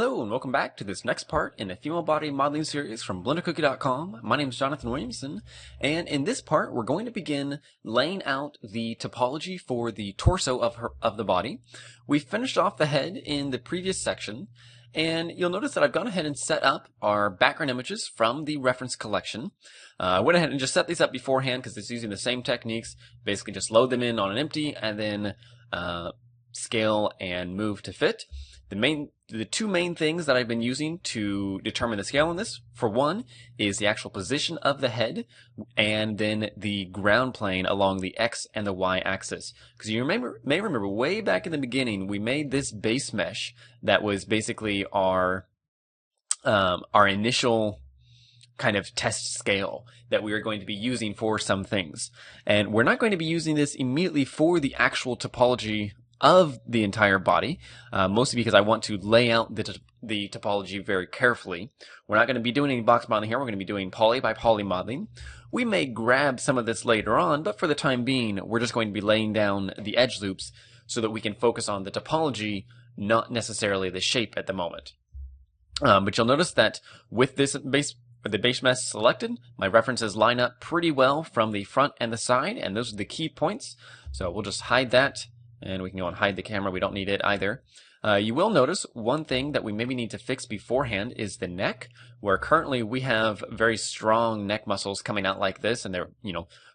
Hello and welcome back to this next part in the female body modeling series from BlenderCookie.com. My name is Jonathan Williamson, and in this part we're going to begin laying out the topology for the torso of the body. We finished off the head in the previous section, and you'll notice that I've gone ahead and set up our background images from the reference collection. I went ahead and just set these up beforehand because it's using the same techniques. Basically just load them in on an empty and then scale and move to fit. The two main things that I've been using to determine the scale on this, for one, is the actual position of the head, and then the ground plane along the X and the Y axis. Because you may remember way back in the beginning, we made this base mesh that was basically our initial kind of test scale that we are going to be using for some things. And we're not going to be using this immediately for the actual topology of the entire body, mostly because I want to lay out the topology very carefully. We're not going to be doing any box modeling here. We're going to be doing poly by poly modeling. We may grab some of this later on, but for the time being, we're just going to be laying down the edge loops so that we can focus on the topology, not necessarily the shape at the moment. But you'll notice that with the base mesh selected, my references line up pretty well from the front and the side, and those are the key points. So we'll just hide that. And we can go and hide the camera. We don't need it either. You will notice one thing that we maybe need to fix beforehand is the neck, where currently we have very strong neck muscles coming out like this, and they're,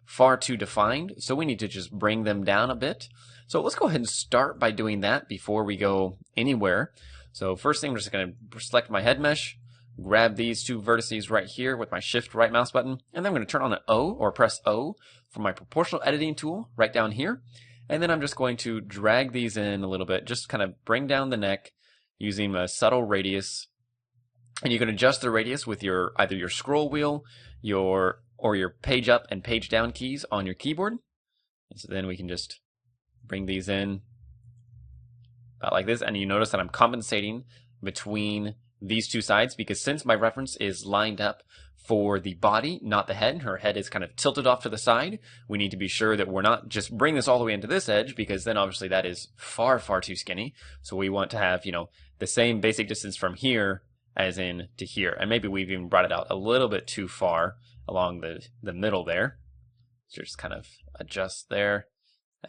far too defined. So we need to just bring them down a bit. So let's go ahead and start by doing that before we go anywhere. So first thing, I'm just going to select my head mesh, grab these two vertices right here with my shift right mouse button, and then I'm going to turn on an O or press O for my proportional editing tool right down here. And then I'm just going to drag these in a little bit, just kind of bring down the neck using a subtle radius. And you can adjust the radius with either your scroll wheel, or your page up and page down keys on your keyboard. And so then we can just bring these in about like this. And you notice that I'm compensating between these two sides because since my reference is lined up for the body, not the head, her head is kind of tilted off to the side, we need to be sure that we're not just bring this all the way into this edge, because then obviously that is far, far too skinny. So we want to have, the same basic distance from here as in to here. And maybe we've even brought it out a little bit too far along the middle there. So just kind of adjust there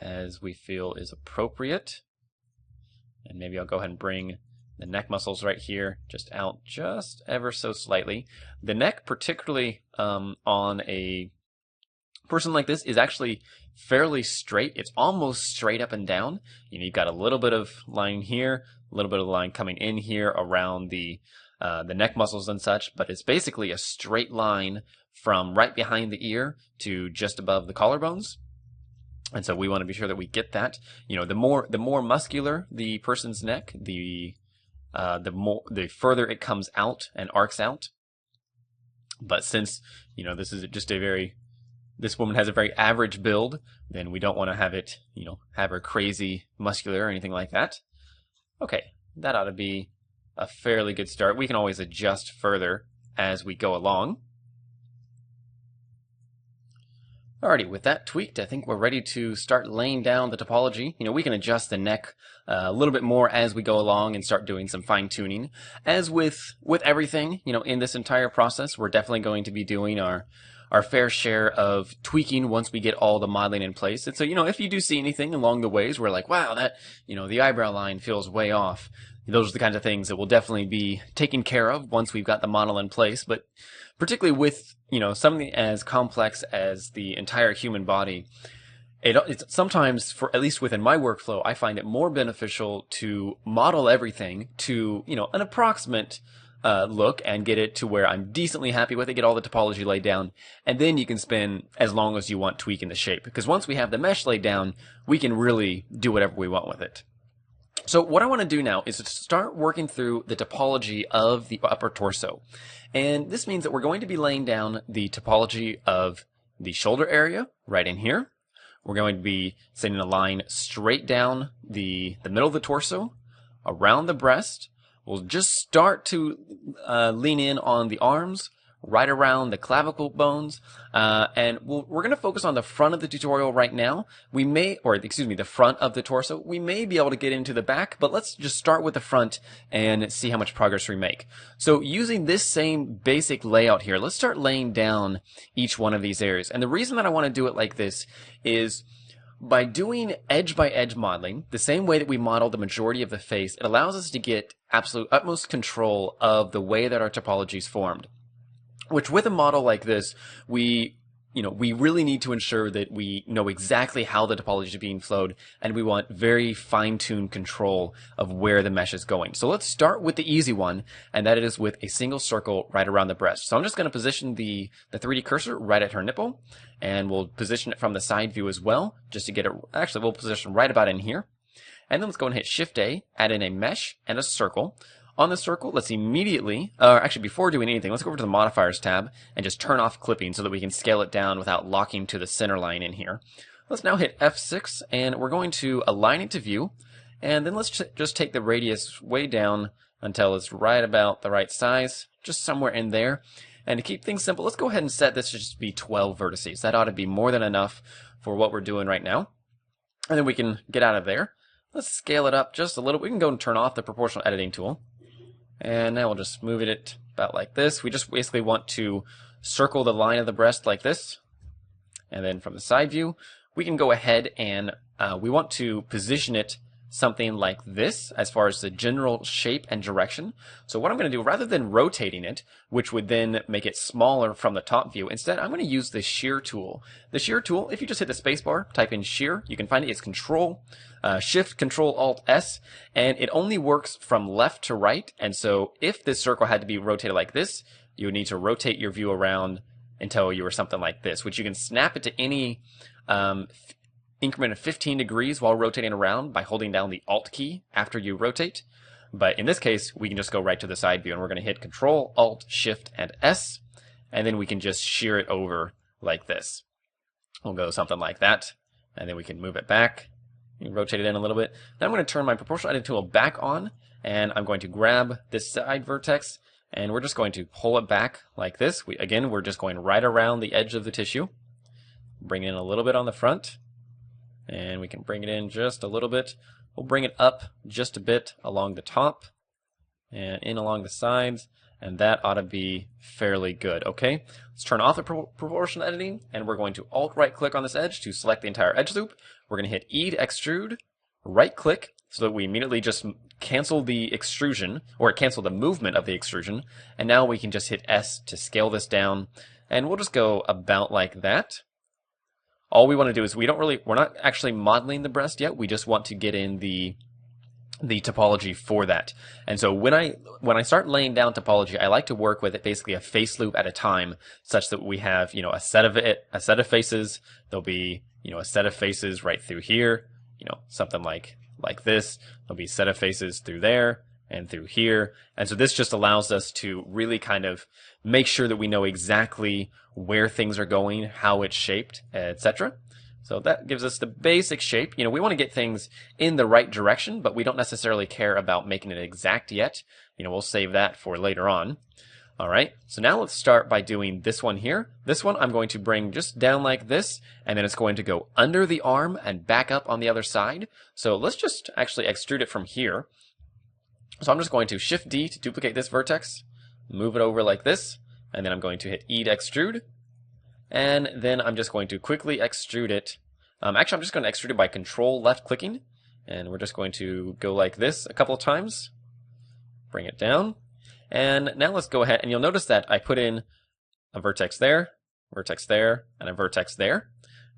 as we feel is appropriate. And maybe I'll go ahead and bring the neck muscles right here just out just ever so slightly. The neck, particularly on a person like this, is actually fairly straight. It's almost straight up and down. You've got a little bit of line here, a little bit of line coming in here around the neck muscles and such, but it's basically a straight line from right behind the ear to just above the collarbones. And so we want to be sure that we get that. The more muscular the person's neck, the further it comes out and arcs out. But since, this is just this woman has a very average build, then we don't want to have it, have her crazy muscular or anything like that. Okay, that ought to be a fairly good start. We can always adjust further as we go along. Alrighty, with that tweaked, I think we're ready to start laying down the topology. We can adjust the neck a little bit more as we go along and start doing some fine tuning. As with everything, in this entire process, we're definitely going to be doing our fair share of tweaking once we get all the modeling in place. And so, if you do see anything along the ways where like, wow, that, the eyebrow line feels way off, those are the kinds of things that will definitely be taken care of once we've got the model in place. But particularly with, something as complex as the entire human body, it's sometimes, at least within my workflow, I find it more beneficial to model everything to, an approximate look and get it to where I'm decently happy with it, get all the topology laid down, and then you can spend as long as you want tweaking the shape. Because once we have the mesh laid down, we can really do whatever we want with it. So what I want to do now is to start working through the topology of the upper torso. And this means that we're going to be laying down the topology of the shoulder area right in here. We're going to be sending a line straight down the middle of the torso, around the breast. We'll just start to lean in on the arms, right around the clavicle bones. And we're going to focus on the front of the tutorial right now. The front of the torso. We may be able to get into the back, but let's just start with the front and see how much progress we make. So using this same basic layout here, let's start laying down each one of these areas. And the reason that I want to do it like this is by doing edge by edge modeling, the same way that we model the majority of the face, it allows us to get absolute utmost control of the way that our topology is formed. Which with a model like this, we really need to ensure that we know exactly how the topology is being flowed, and we want very fine-tuned control of where the mesh is going. So let's start with the easy one, and that is with a single circle right around the breast. So I'm just going to position the 3D cursor right at her nipple, and we'll position it from the side view as well, just to get it, actually we'll position right about in here. And then let's go and hit Shift-A, add in a mesh and a circle. On the circle, let's immediately, actually before doing anything, let's go over to the modifiers tab and just turn off clipping so that we can scale it down without locking to the center line in here. Let's now hit F6 and we're going to align it to view. And then let's just take the radius way down until it's right about the right size, just somewhere in there. And to keep things simple, let's go ahead and set this to just be 12 vertices. That ought to be more than enough for what we're doing right now. And then we can get out of there. Let's scale it up just a little. We can go and turn off the proportional editing tool. And now we'll just move it about like this. We just basically want to circle the line of the breast like this. And then from the side view, we can go ahead and we want to position it something like this as far as the general shape and direction. So what I'm going to do, rather than rotating it, which would then make it smaller from the top view, instead I'm going to use the shear tool. The shear tool, if you just hit the space bar, type in shear, you can find it. It's Shift, Control, Alt, S, and it only works from left to right. And so if this circle had to be rotated like this, you would need to rotate your view around until you were something like this, which you can snap it to any increment of 15 degrees while rotating around by holding down the Alt key after you rotate. But in this case, we can just go right to the side view, and we're going to hit Control, Alt, Shift, and S, and then we can just shear it over like this. We'll go something like that, and then we can move it back. You can rotate it in a little bit. Now I'm going to turn my proportional editing tool back on, and I'm going to grab this side vertex, and we're just going to pull it back like this. We're just going right around the edge of the tissue. Bring it in a little bit on the front, and we can bring it in just a little bit. We'll bring it up just a bit along the top and in along the sides, and that ought to be fairly good. Okay, let's turn off the proportional editing, and we're going to Alt-right click on this edge to select the entire edge loop. We're going to hit E to extrude, right click, so that we immediately just cancel the extrusion, or cancel the movement of the extrusion, and now we can just hit S to scale this down, and we'll just go about like that. All we want to do is we're not actually modeling the breast yet, we just want to get in the topology for that. And so when I start laying down topology, I like to work with it basically a face loop at a time, such that we have, a set of faces. There'll be, a set of faces right through here, something like this. There'll be a set of faces through there and through here. And so this just allows us to really kind of make sure that we know exactly where things are going, how it's shaped, etc. So that gives us the basic shape. We want to get things in the right direction, but we don't necessarily care about making it exact yet. We'll save that for later on. All right, so now let's start by doing this one here. This one I'm going to bring just down like this, and then it's going to go under the arm and back up on the other side. So let's just actually extrude it from here. So I'm just going to Shift D to duplicate this vertex, move it over like this, and then I'm going to hit E to extrude. And then I'm just going to quickly extrude it. Actually, I'm just going to extrude it by Control left clicking. And we're just going to go like this a couple of times. Bring it down. And now let's go ahead, and you'll notice that I put in a vertex there, and a vertex there.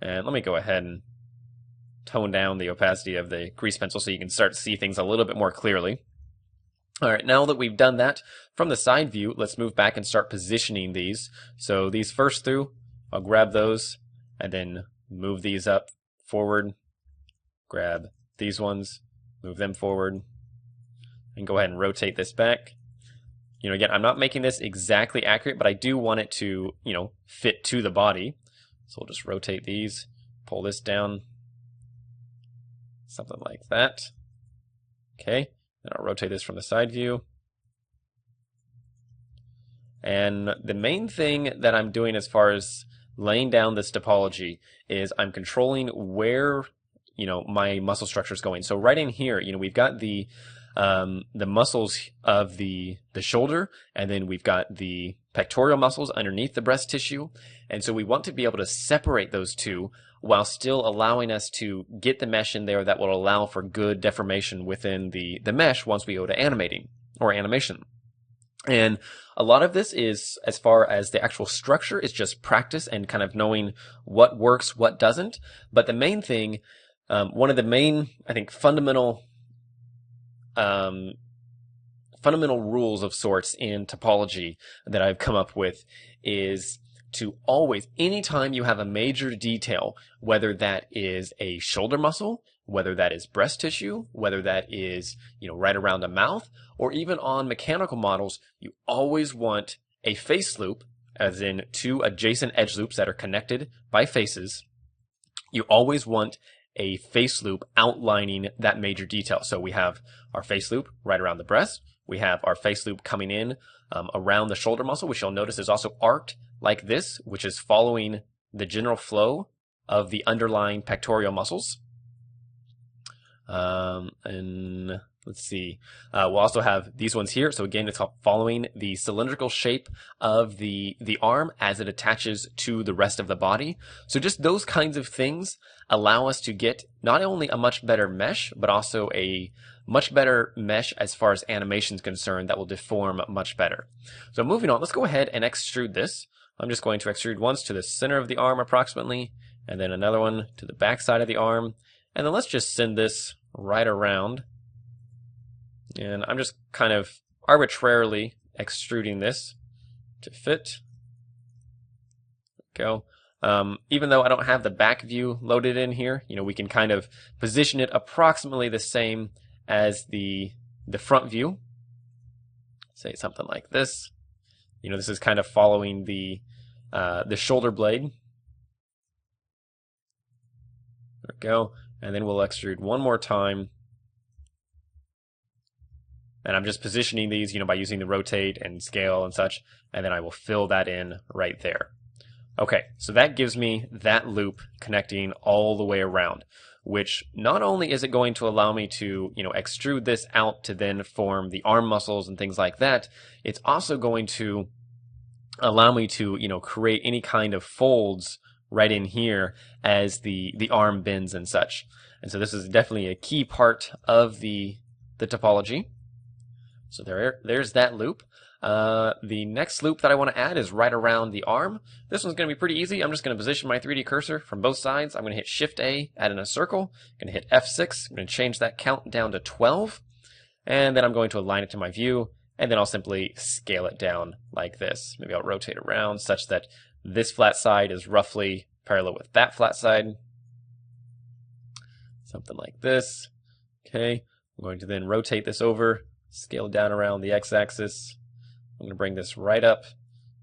And let me go ahead and tone down the opacity of the grease pencil so you can start to see things a little bit more clearly. All right, now that we've done that, from the side view, let's move back and start positioning these. So these first through, I'll grab those, and then move these up forward, grab these ones, move them forward, and go ahead and rotate this back. Again, I'm not making this exactly accurate, but I do want it to, fit to the body. So we'll just rotate these, pull this down, something like that. Okay, then I'll rotate this from the side view. And the main thing that I'm doing as far as laying down this topology is I'm controlling where, my muscle structure is going. So right in here, we've got the muscles of the shoulder, and then we've got the pectoral muscles underneath the breast tissue. And so we want to be able to separate those two while still allowing us to get the mesh in there that will allow for good deformation within the mesh once we go to animating or animation. And a lot of this is, as far as the actual structure, is just practice and kind of knowing what works, what doesn't. But the main thing, one of the main, I think, fundamental rules of sorts in topology that I've come up with is to always, anytime you have a major detail, whether that is a shoulder muscle, whether that is breast tissue, whether that is, right around a mouth, or even on mechanical models, you always want a face loop, as in two adjacent edge loops that are connected by faces. You always want a face loop outlining that major detail. So we have our face loop right around the breast. We have our face loop coming in around the shoulder muscle, which you'll notice is also arced like this, which is following the general flow of the underlying pectoral muscles. And let's see. We'll also have these ones here. So again, it's following the cylindrical shape of the arm as it attaches to the rest of the body. So just those kinds of things allow us to get not only a much better mesh, but also a much better mesh as far as animation is concerned that will deform much better. So moving on, let's go ahead and extrude this. I'm just going to extrude once to the center of the arm approximately, and then another one to the back side of the arm. And then let's just send this right around. And I'm just kind of arbitrarily extruding this to fit. There we go. Even though I don't have the back view loaded in here, we can kind of position it approximately the same as the front view. Say something like this. This is kind of following the shoulder blade. There we go. And then we'll extrude one more time. And I'm just positioning these, by using the rotate and scale and such. And then I will fill that in right there. Okay, so that gives me that loop connecting all the way around, which not only is it going to allow me to, extrude this out to then form the arm muscles and things like that, it's also going to allow me to, create any kind of folds right in here as the arm bends and such. And so this is definitely a key part of the topology. So there's that loop. The next loop that I want to add is right around the arm. This one's going to be pretty easy. I'm just going to position my 3D cursor from both sides. I'm going to hit Shift A, add in a circle. I'm going to hit F6. I'm going to change that count down to 12. And then I'm going to align it to my view. And then I'll simply scale it down like this. Maybe I'll rotate around such that this flat side is roughly parallel with that flat side. Something like this. Okay. I'm going to then rotate this over, scale down around the x-axis. I'm going to bring this right up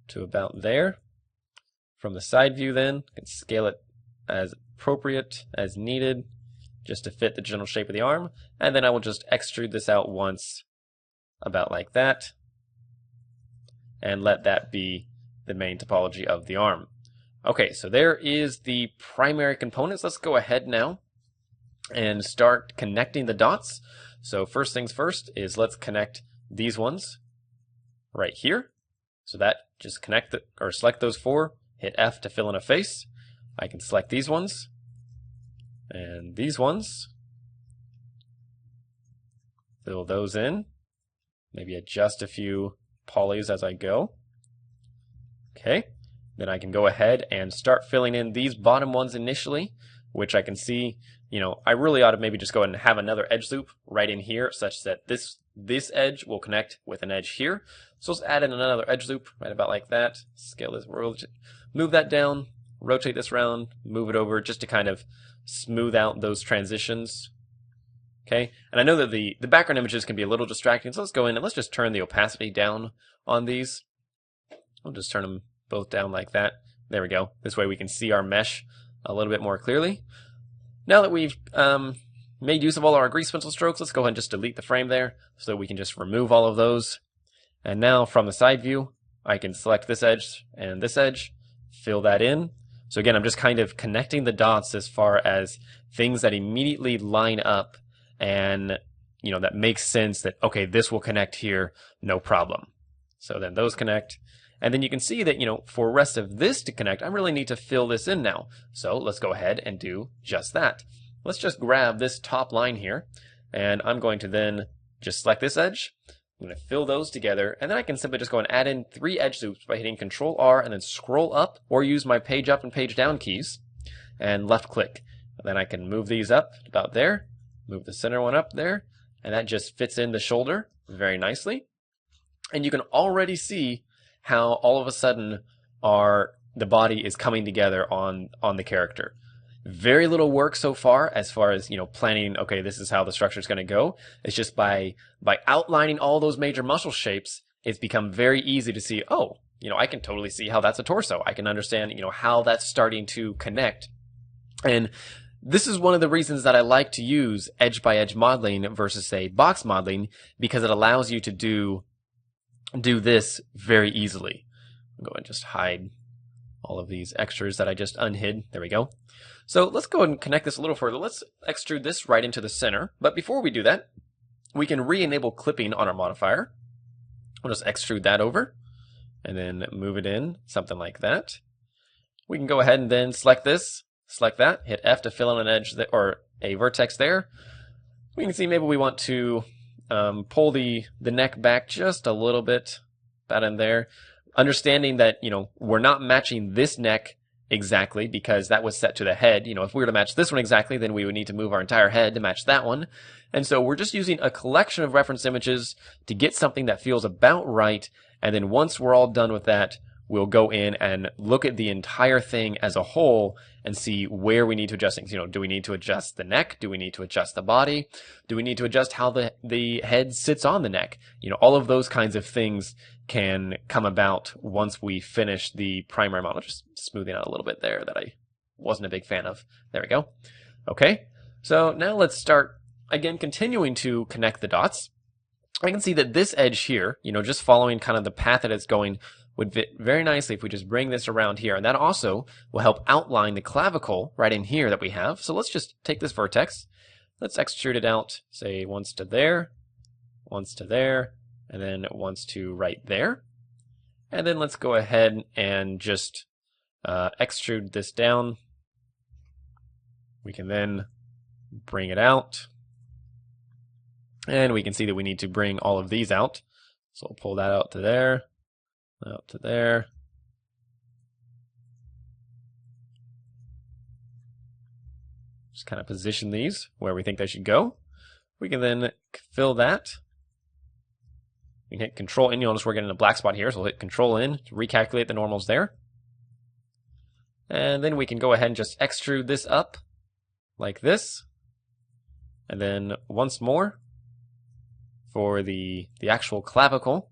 to about there. From the side view then, I can scale it as appropriate, as needed, just to fit the general shape of the arm. And then I will just extrude this out once, about like that, and let that be the main topology of the arm. Okay, so there is the primary components. Let's go ahead now and start connecting the dots. So first things first is let's connect these ones right here. So that just select those four, hit F to fill in a face. I can select these ones and these ones, fill those in, maybe adjust a few polys as I go. Okay, then I can go ahead and start filling in these bottom ones initially, which I can see, I really ought to maybe just go ahead and have another edge loop right in here such that this edge will connect with an edge here. So let's add in another edge loop right about like that. Scale this, move that down, rotate this around, move it over just to kind of smooth out those transitions. Okay, and I know that the background images can be a little distracting, so let's go in and let's just turn the opacity down on these. I'll just turn them both down like that. There we go. This way we can see our mesh a little bit more clearly. Now that we've made use of all our grease pencil strokes, let's go ahead and just delete the frame there so we can just remove all of those. And now from the side view, I can select this edge and this edge, fill that in. So again, I'm just kind of connecting the dots as far as things that immediately line up and, that makes sense that, okay, this will connect here, no problem. So then those connect. And then you can see that, for the rest of this to connect, I really need to fill this in now. So let's go ahead and do just that. Let's just grab this top line here, and I'm going to then just select this edge. I'm going to fill those together, and then I can simply just go and add in 3 edge loops by hitting Control R and then scroll up, or use my page up and page down keys and left click. And then I can move these up about there, move the center one up there, and that just fits in the shoulder very nicely. And you can already see how all of a sudden the body is coming together on the character. Very little work so far as planning, okay, this is how the structure is going to go. It's just by outlining all those major muscle shapes, it's become very easy to see, oh, I can totally see how that's a torso. I can understand, how that's starting to connect. And this is one of the reasons that I like to use edge by edge modeling versus, say, box modeling, because it allows you to do this very easily. I'll go and just hide all of these extras that I just unhid. There we go. So let's go ahead and connect this a little further. Let's extrude this right into the center. But before we do that, we can re-enable clipping on our modifier. We'll just extrude that over and then move it in, something like that. We can go ahead and then select this, select that, hit F to fill in an edge or a vertex there. We can see maybe we want to pull the neck back just a little bit, about in there. Understanding that, we're not matching this neck exactly because that was set to the head. If we were to match this one exactly, then we would need to move our entire head to match that one. And so we're just using a collection of reference images to get something that feels about right. And then once we're all done with that, we'll go in and look at the entire thing as a whole and see where we need to adjust things. Do we need to adjust the neck? Do we need to adjust the body? Do we need to adjust how the head sits on the neck? All of those kinds of things can come about once we finish the primary model. Just smoothing out a little bit there that I wasn't a big fan of. There we go. Okay, so now let's start, again, continuing to connect the dots. I can see that this edge here, just following kind of the path that it's going, would fit very nicely if we just bring this around here. And that also will help outline the clavicle right in here that we have. So let's just take this vertex. Let's extrude it out, say once to there, and then once to right there. And then let's go ahead and just extrude this down. We can then bring it out. And we can see that we need to bring all of these out. So we'll pull that out to there. Out to there. Just kind of position these where we think they should go. We can then fill that. We can hit Control in. You'll notice we're getting a black spot here, so we'll hit Control in to recalculate the normals there. And then we can go ahead and just extrude this up like this. And then once more for the actual clavicle.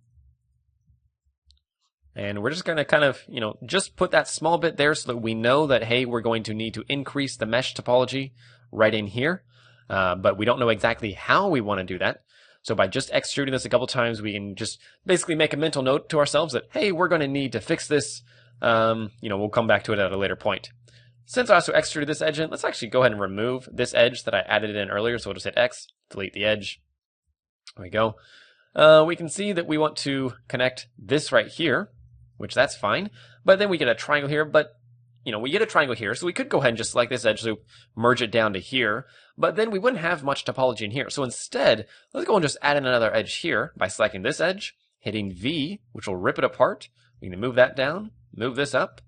And we're just going to kind of, just put that small bit there so that we know that, hey, we're going to need to increase the mesh topology right in here. But we don't know exactly how we want to do that. So by just extruding this a couple times, we can just basically make a mental note to ourselves that, hey, we're going to need to fix this. We'll come back to it at a later point. Since I also extruded this edge in, let's actually go ahead and remove this edge that I added in earlier. So we'll just hit X, delete the edge. There we go. We can see that we want to connect this right here, which that's fine. But then we get a triangle here, but we get a triangle here, so we could go ahead and just select this edge loop, merge it down to here, but then we wouldn't have much topology in here. So instead, let's go and just add in another edge here by selecting this edge, hitting V, which will rip it apart. We can move that down, move this up,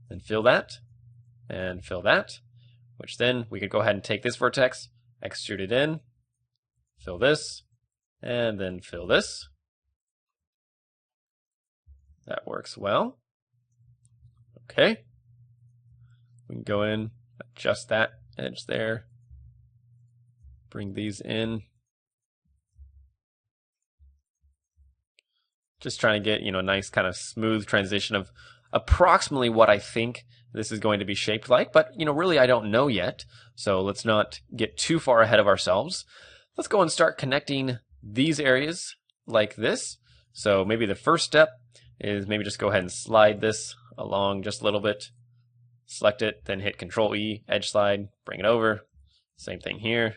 and fill that, which then we could go ahead and take this vertex, extrude it in, fill this, and then fill this. That works well. Okay. We can go in, adjust that edge there, bring these in. Just trying to get, a nice kind of smooth transition of approximately what I think this is going to be shaped like, but, really I don't know yet. So let's not get too far ahead of ourselves. Let's go and start connecting these areas like this. So maybe the first step, is maybe just go ahead and slide this along just a little bit. Select it, then hit Control E, edge slide, bring it over. Same thing here.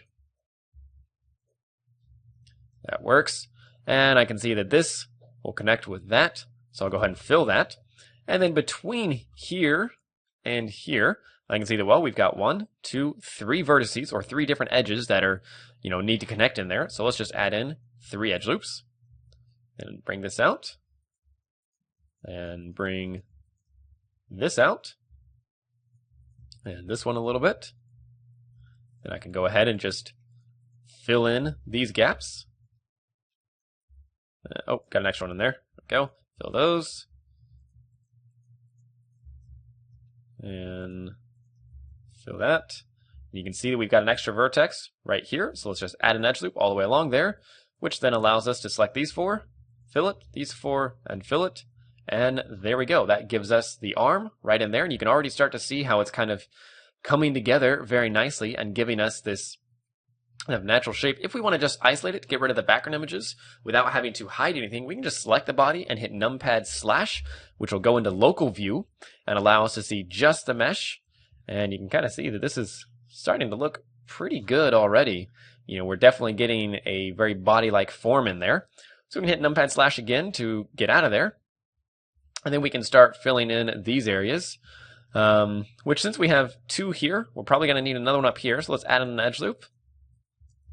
That works. And I can see that this will connect with that. So I'll go ahead and fill that. And then between here and here, I can see that, well, we've got 1, 2, 3 vertices, or 3 different edges that are, need to connect in there. So let's just add in 3 edge loops. And bring this out. And bring this out. And this one a little bit. Then I can go ahead and just fill in these gaps. Oh, got an extra one in there. There we go. Fill those. And fill that. You can see that we've got an extra vertex right here. So let's just add an edge loop all the way along there, which then allows us to select these 4, fill it, these 4, and fill it. And there we go. That gives us the arm right in there. And you can already start to see how it's kind of coming together very nicely and giving us this kind of natural shape. If we want to just isolate it to get rid of the background images without having to hide anything, we can just select the body and hit numpad/, which will go into local view and allow us to see just the mesh. And you can kind of see that this is starting to look pretty good already. We're definitely getting a very body-like form in there. So we can hit numpad/ again to get out of there. And then we can start filling in these areas, which since we have 2 here, we're probably going to need another one up here. So let's add in an edge loop.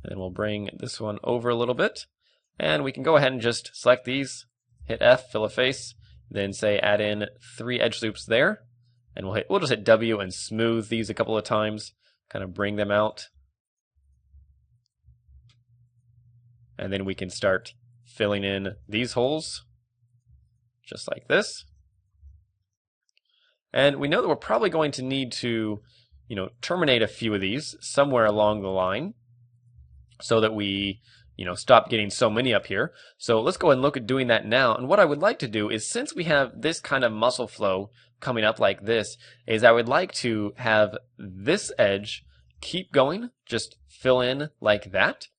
And we'll bring this one over a little bit. And we can go ahead and just select these, hit F, fill a face, then say add in 3 edge loops there. And we'll just hit W and smooth these a couple of times, kind of bring them out. And then we can start filling in these holes. Just like this. And we know that we're probably going to need to, terminate a few of these somewhere along the line so that we, stop getting so many up here. So let's go ahead and look at doing that now. And what I would like to do is, since we have this kind of muscle flow coming up like this, is I would like to have this edge keep going, just fill in like that.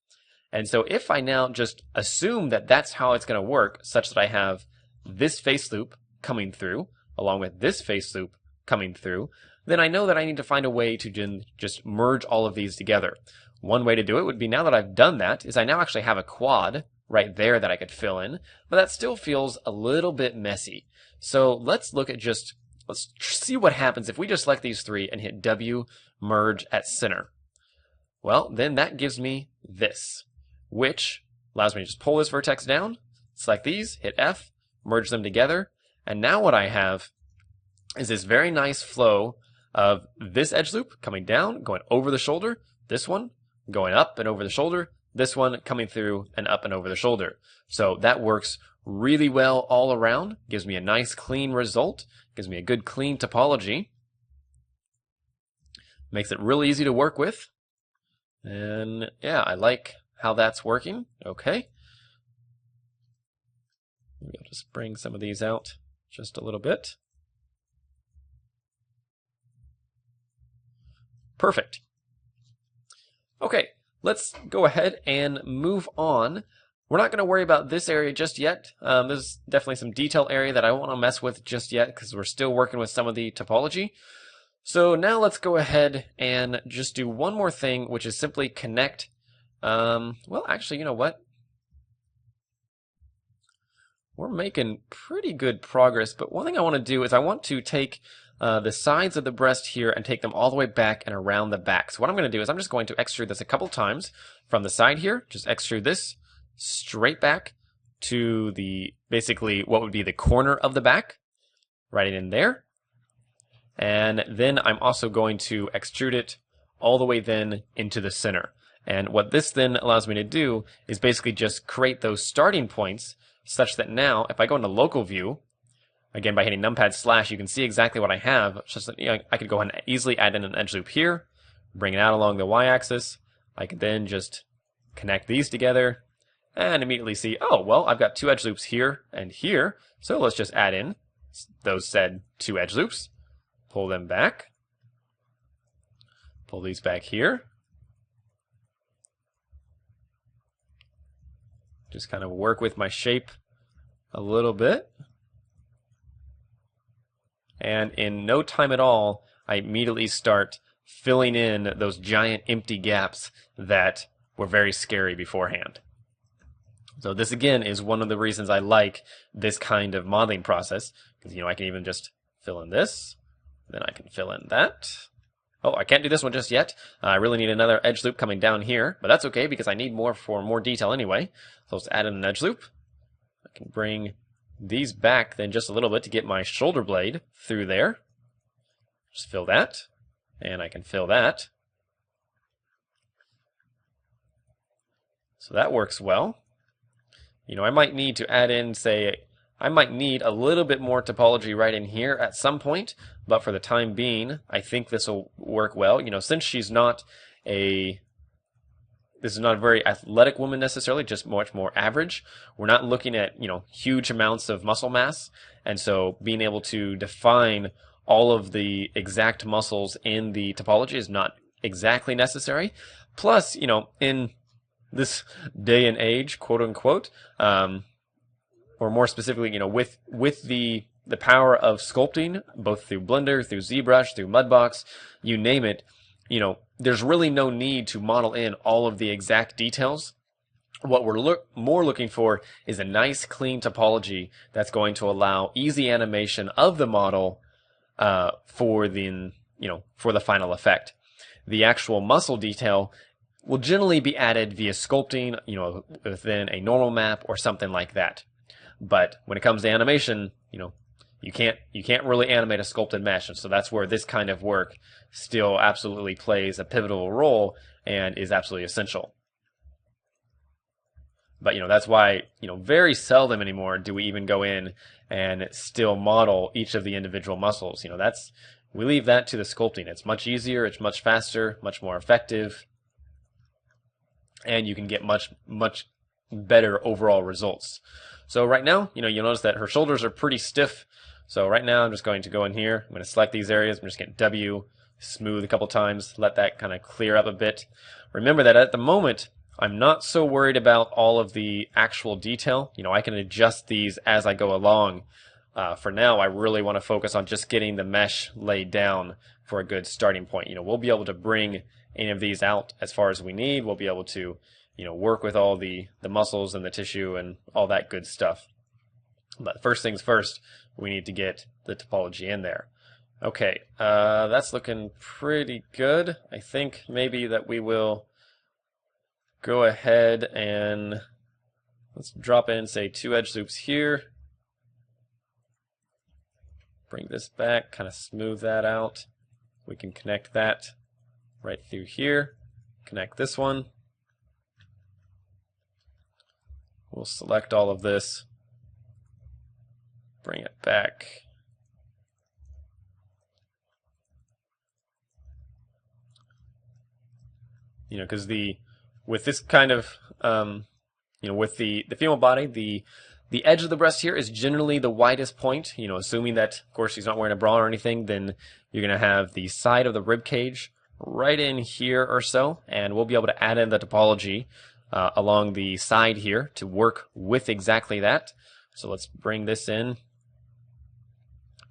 And so if I now just assume that that's how it's going to work, such that I have this face loop coming through, along with this face loop coming through, then I know that I need to find a way to just merge all of these together. One way to do it would be, now that I've done that, is I now actually have a quad right there that I could fill in, but that still feels a little bit messy. So let's see what happens if we just select these 3 and hit W, merge at center. Well, then that gives me this, which allows me to just pull this vertex down, select these, hit F, merge them together, and now what I have is this very nice flow of this edge loop coming down, going over the shoulder, this one going up and over the shoulder, this one coming through and up and over the shoulder. So that works really well all around, gives me a nice clean result, gives me a good clean topology, makes it really easy to work with, and yeah, I like how that's working. Okay. Maybe I'll just bring some of these out just a little bit. Perfect. Okay, let's go ahead and move on. We're not going to worry about this area just yet. There's definitely some detail area that I don't want to mess with just yet because we're still working with some of the topology. So now let's go ahead and just do one more thing, which is simply connect. Well, actually, you know what? We're making pretty good progress, but one thing I want to do is I want to take the sides of the breast here and take them all the way back and around the back. So what I'm going to do is I'm just going to extrude this a couple times from the side here. Just extrude this straight back to basically what would be the corner of the back, right in there. And then I'm also going to extrude it all the way then into the center. And what this then allows me to do is basically just create those starting points such that now if I go into local view, again by hitting numpad/, you can see exactly what I have. Such that I could go ahead and easily add in an edge loop here, bring it out along the y-axis. I could then just connect these together and immediately see, oh, well, I've got 2 edge loops here and here. So let's just add in those said 2 edge loops, pull them back, pull these back here. Just kind of work with my shape a little bit. And in no time at all, I immediately start filling in those giant empty gaps that were very scary beforehand. So this again is one of the reasons I like this kind of modeling process, because I can even just fill in this, then I can fill in that. Oh, I can't do this one just yet. I really need another edge loop coming down here, but that's okay because I need more for more detail anyway. So let's add in an edge loop. I can bring these back then just a little bit to get my shoulder blade through there. Just fill that, and I can fill that. So that works well. I might need to add in, I might need a little bit more topology right in here at some point, but for the time being, I think this will work well. Since she's not this is not a very athletic woman necessarily, just much more average. We're not looking at, huge amounts of muscle mass. And so being able to define all of the exact muscles in the topology is not exactly necessary. Plus, in this day and age, quote unquote, or more specifically, with the power of sculpting, both through Blender, through ZBrush, through Mudbox, you name it, there's really no need to model in all of the exact details. What we're more looking for is a nice, clean topology that's going to allow easy animation of the model for the final effect. The actual muscle detail will generally be added via sculpting, within a normal map or something like that. But when it comes to animation, you can't really animate a sculpted mesh, and so that's where this kind of work still absolutely plays a pivotal role and is absolutely essential. But that's why very seldom anymore do we even go in and still model each of the individual muscles. We leave that to the sculpting. It's much easier, it's much faster, much more effective, and you can get much better overall results. So right now, you'll notice that her shoulders are pretty stiff. So right now I'm just going to go in here. I'm going to select these areas. I'm just going to W, smooth a couple times, let that kind of clear up a bit. Remember that at the moment, I'm not so worried about all of the actual detail. I can adjust these as I go along. For now, I really want to focus on just getting the mesh laid down for a good starting point. We'll be able to bring any of these out as far as we need. We'll be able to work with all the muscles and the tissue and all that good stuff. But first things first, we need to get the topology in there. Okay, that's looking pretty good. I think maybe that we will go ahead and let's drop in, say, 2 edge loops here. Bring this back, kind of smooth that out. We can connect that right through here. Connect this one. We'll select all of this, bring it back. Because with this kind of, with the female body, the edge of the breast here is generally the widest point. Assuming that, of course, she's not wearing a bra or anything, then you're going to have the side of the rib cage right in here or so, and we'll be able to add in the topology along the side here to work with exactly that. So let's bring this in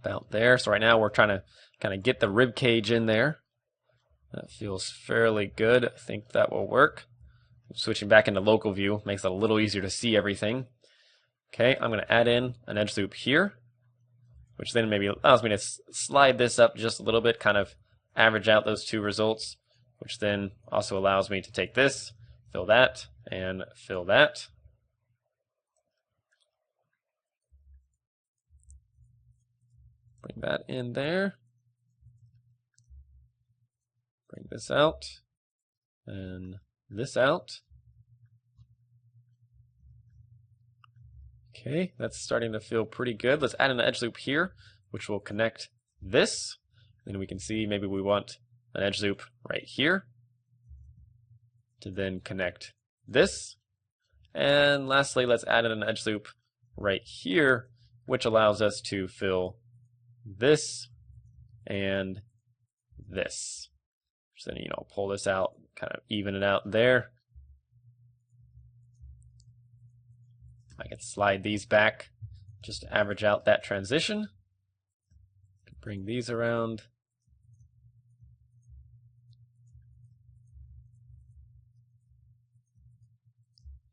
about there. So right now we're trying to kind of get the rib cage in there. That feels fairly good. I think that will work. Switching back into local view makes it a little easier to see everything. Okay, I'm going to add in an edge loop here, which then maybe allows me to slide this up just a little bit, kind of average out those two results, which then also allows me to take this, fill that, and fill that. Bring that in there. Bring this out, and this out. Okay, that's starting to feel pretty good. Let's add an edge loop here, which will connect this. Then we can see maybe we want an edge loop right here to then connect this. And lastly, let's add in an edge loop right here, which allows us to fill this and this. So then, pull this out, kind of even it out there. I can slide these back just to average out that transition. Bring these around.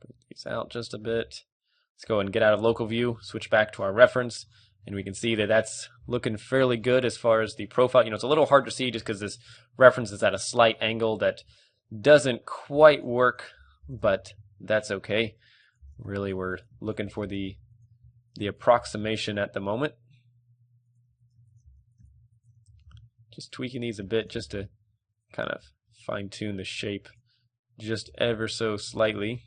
Bring these out just a bit. Let's go and get out of local view, switch back to our reference, and we can see that that's looking fairly good as far as the profile. It's a little hard to see just because this reference is at a slight angle that doesn't quite work, but that's okay. Really, we're looking for the approximation at the moment. Just tweaking these a bit just to kind of fine-tune the shape just ever so slightly.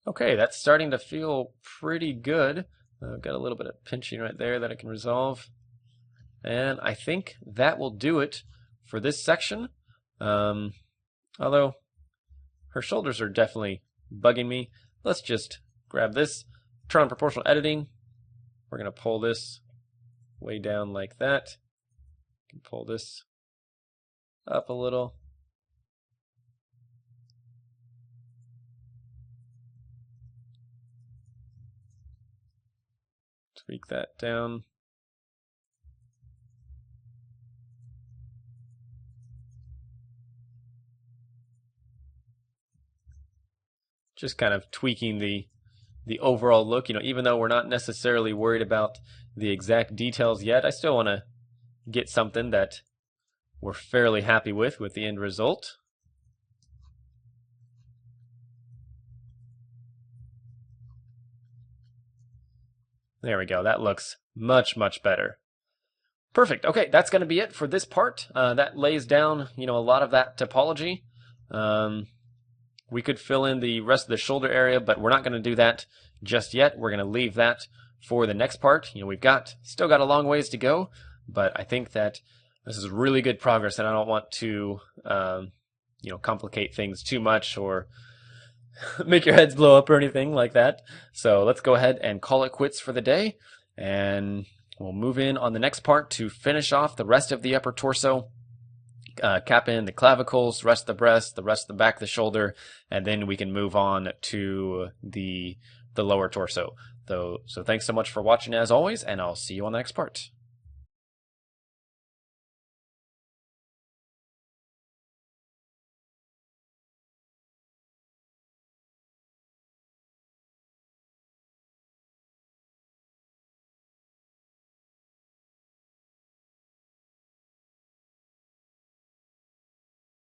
Okay, that's starting to feel pretty good. I've got a little bit of pinching right there that I can resolve. And I think that will do it for this section. Although her shoulders are definitely bugging me. Let's just grab this, turn on proportional editing. We're going to pull this way down like that. Can pull this up a little. Tweak that down. Just kind of tweaking the overall look. Even though we're not necessarily worried about the exact details yet, I still want to get something that we're fairly happy with the end result. There we go. That looks much, much better. Perfect. Okay, that's going to be it for this part. That lays down, a lot of that topology. We could fill in the rest of the shoulder area, but we're not going to do that just yet. We're going to leave that for the next part. We've still got a long ways to go, but I think that this is really good progress, and I don't want to, complicate things too much or make your heads blow up or anything like that. So let's go ahead and call it quits for the day, and we'll move in on the next part to finish off the rest of the upper torso, cap in the clavicles, rest of the breast, the rest of the back of the shoulder, and then we can move on to the lower torso. So thanks so much for watching as always, and I'll see you on the next part.